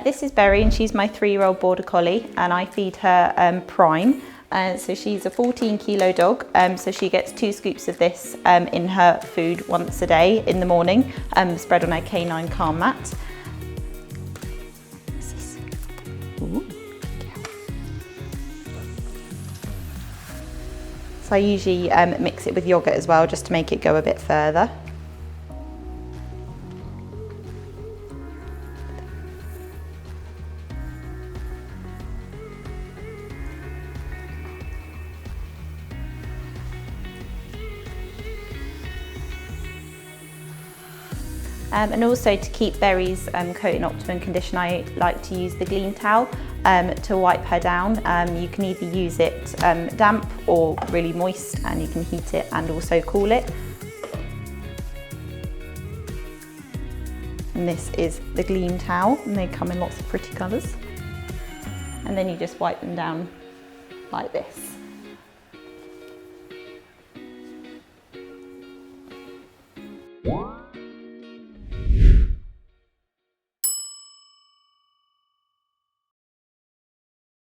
This is Berry and she's my 3-year-old border collie, and I feed her Prime. So she's a 14-kilo dog, so she gets 2 scoops of this in her food once a day in the morning, spread on her K9 calm mat. Ooh. So I usually mix it with yogurt as well, just to make it go a bit further. And also to keep Berry's coat in optimum condition, I like to use the Gleam towel to wipe her down. You can either use it damp or really moist, and you can heat it and also cool it. And this is the Gleam towel, and they come in lots of pretty colours. And then you just wipe them down like this.